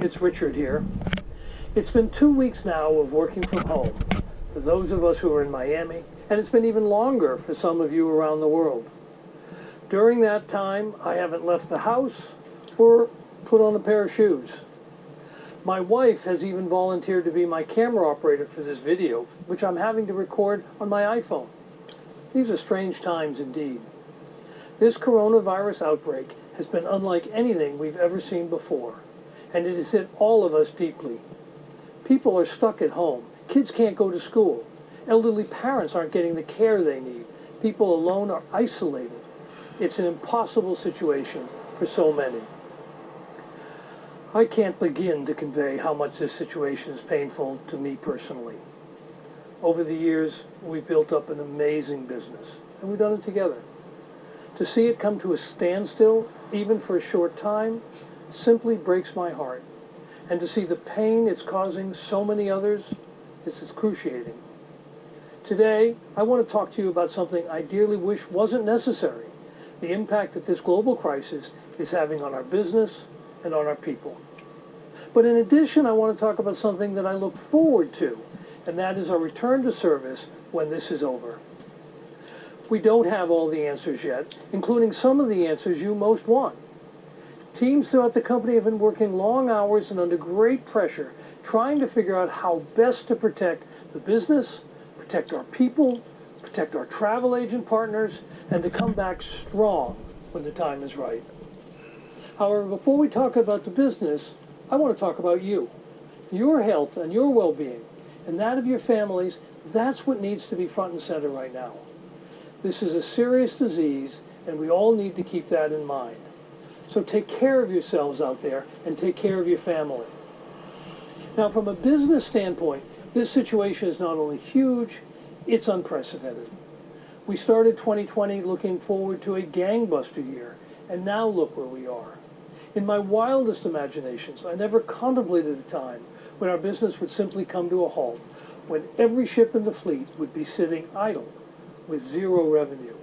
it's Richard here. It's been 2 weeks now of working from home for those of us who are in Miami, and it's been even longer for some of you around the world. During that time, I haven't left the house or put on a pair of shoes. My wife has even volunteered to be my camera operator for this video, which I'm having to record on my iPhone. These are strange times indeed. This coronavirus outbreak has been unlike anything we've ever seen before, and it has hit all of us deeply. People are stuck at home. Kids can't go to school. Elderly parents aren't getting the care they need. People alone are isolated. It's an impossible situation for so many. I can't begin to convey how much this situation is painful to me personally. Over the years, we've built up an amazing business, and we've done it together. To see it come to a standstill, even for a short time, simply breaks my heart. And to see the pain it's causing so many others is excruciating. Today, I want to talk to you about something I dearly wish wasn't necessary, the impact that this global crisis is having on our business and on our people. But in addition, I want to talk about something that I look forward to, and that is our return to service when this is over. We don't have all the answers yet, including some of the answers you most want. Teams throughout the company have been working long hours and under great pressure, trying to figure out how best to protect the business, protect our people, protect our travel agent partners, and to come back strong when the time is right. However, before we talk about the business, I want to talk about you, your health and your well-being, and that of your families. That's what needs to be front and center right now. This is a serious disease, and we all need to keep that in mind. So take care of yourselves out there and take care of your family. Now, from a business standpoint, this situation is not only huge, it's unprecedented. We started 2020 looking forward to a gangbuster year, and now look where we are. In my wildest imaginations, I never contemplated a time when our business would simply come to a halt, when every ship in the fleet would be sitting idle with zero revenue.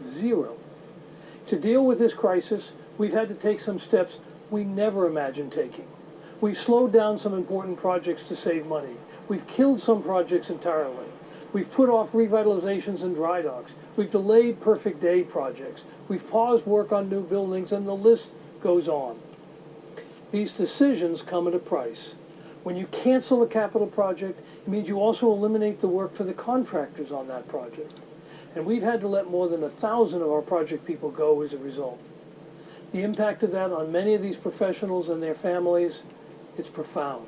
Zero. To deal with this crisis, we've had to take some steps we never imagined taking. We've slowed down some important projects to save money. We've killed some projects entirely. We've put off revitalizations and dry docks. We've delayed perfect day projects. We've paused work on new buildings, and the list goes on. These decisions come at a price. When you cancel a capital project, it means you also eliminate the work for the contractors on that project. And we've had to let more than 1,000 of our project people go as a result. The impact of that on many of these professionals and their families, it's profound.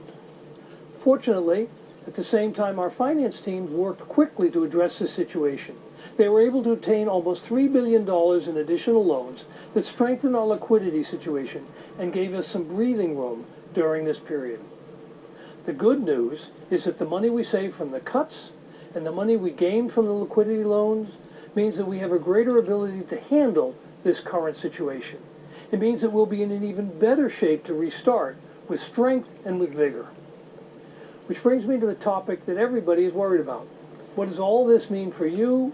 Fortunately, at the same time, our finance teams worked quickly to address this situation. They were able to obtain almost $3 billion in additional loans that strengthened our liquidity situation and gave us some breathing room during this period. The good news is that the money we saved from the cuts and the money we gained from the liquidity loans means that we have a greater ability to handle this current situation. It means that we'll be in an even better shape to restart with strength and with vigor. Which brings me to the topic that everybody is worried about. What does all this mean for you,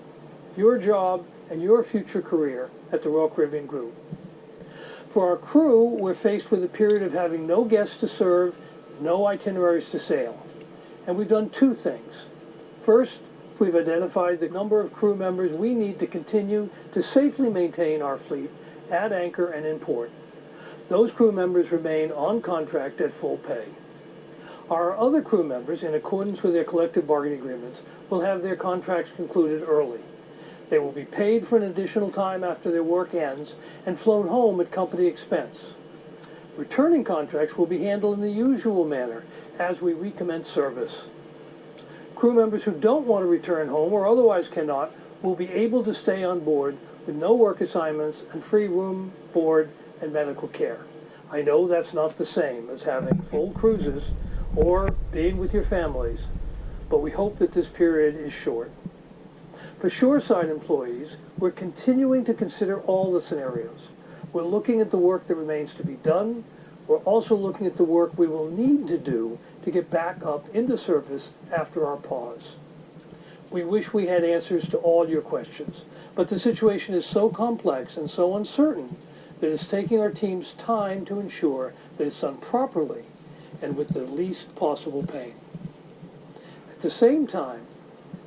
your job, and your future career at the Royal Caribbean Group? For our crew, we're faced with a period of having no guests to serve, no itineraries to sail. And we've done two things. First, we've identified the number of crew members we need to continue to safely maintain our fleet at anchor and in port. Those crew members remain on contract at full pay. Our other crew members, in accordance with their collective bargaining agreements, will have their contracts concluded early. They will be paid for an additional time after their work ends and flown home at company expense. Returning contracts will be handled in the usual manner as we recommence service. Crew members who don't want to return home or otherwise cannot will be able to stay on board with no work assignments and free room, board, and medical care. I know that's not the same as having full cruises or being with your families, but we hope that this period is short. For shoreside employees, we're continuing to consider all the scenarios. We're looking at the work that remains to be done. We're also looking at the work we will need to do to get back up into service after our pause. We wish we had answers to all your questions, but the situation is so complex and so uncertain that it's taking our teams time to ensure that it's done properly and with the least possible pain. At the same time,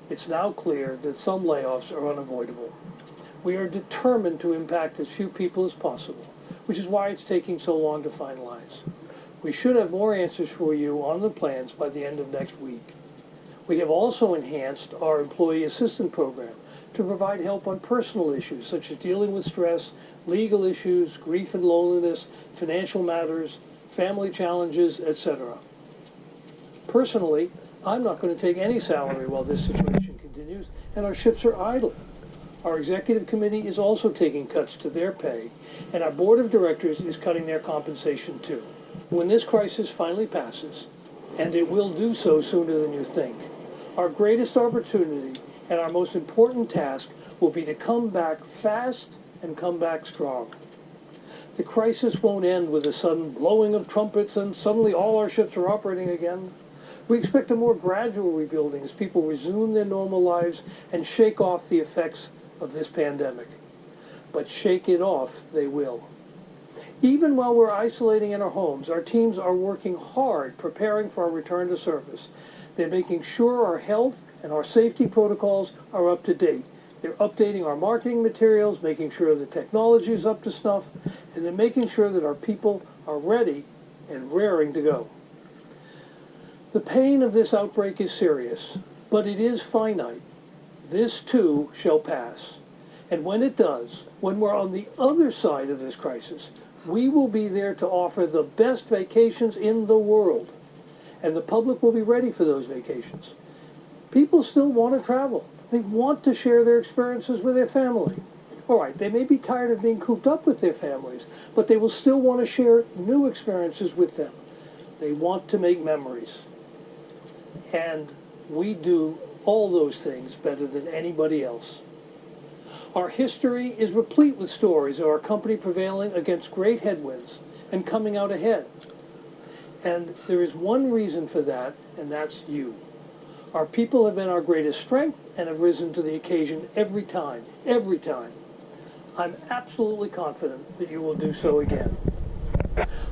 it's now clear that some layoffs are unavoidable. We are determined to impact as few people as possible, which is why it's taking so long to finalize. We should have more answers for you on the plans by the end of next week. We have also enhanced our employee assistance program to provide help on personal issues such as dealing with stress, legal issues, grief and loneliness, financial matters, family challenges, etc. Personally, I'm not going to take any salary while this situation continues, and our ships are idle. Our executive committee is also taking cuts to their pay, and our board of directors is cutting their compensation too. When this crisis finally passes, and it will do so sooner than you think, our greatest opportunity and our most important task will be to come back fast and come back strong. The crisis won't end with a sudden blowing of trumpets and suddenly all our ships are operating again. We expect a more gradual rebuilding as people resume their normal lives and shake off the effects of this pandemic. But shake it off they will. Even while we're isolating in our homes, our teams are working hard preparing for our return to service. They're making sure our health and our safety protocols are up to date. They're updating our marketing materials, making sure the technology is up to snuff, and they're making sure that our people are ready and raring to go. The pain of this outbreak is serious, but it is finite. This too shall pass. And when it does, when we're on the other side of this crisis, we will be there to offer the best vacations in the world. And the public will be ready for those vacations. People still want to travel. They want to share their experiences with their family. All right, they may be tired of being cooped up with their families, but they will still want to share new experiences with them. They want to make memories. And we do all those things better than anybody else. Our history is replete with stories of our company prevailing against great headwinds and coming out ahead. And there is one reason for that, and that's you. Our people have been our greatest strength and have risen to the occasion every time, every time. I'm absolutely confident that you will do so again.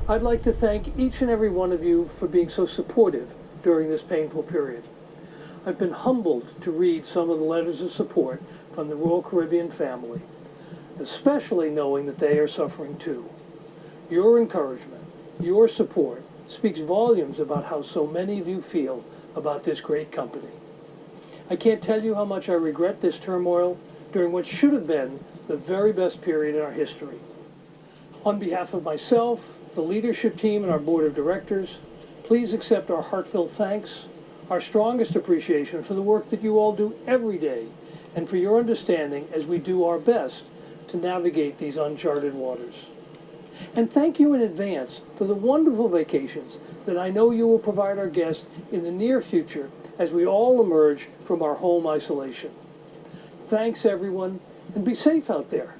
I'd like to thank each and every one of you for being so supportive during this painful period. I've been humbled to read some of the letters of support from the Royal Caribbean family, especially knowing that they are suffering too. Your encouragement, your support, speaks volumes about how so many of you feel about this great company. I can't tell you how much I regret this turmoil during what should have been the very best period in our history. On behalf of myself, the leadership team, and our board of directors, please accept our heartfelt thanks, our strongest appreciation for the work that you all do every day, and for your understanding as we do our best to navigate these uncharted waters. And thank you in advance for the wonderful vacations that I know you will provide our guests in the near future as we all emerge from our home isolation. Thanks, everyone, and be safe out there.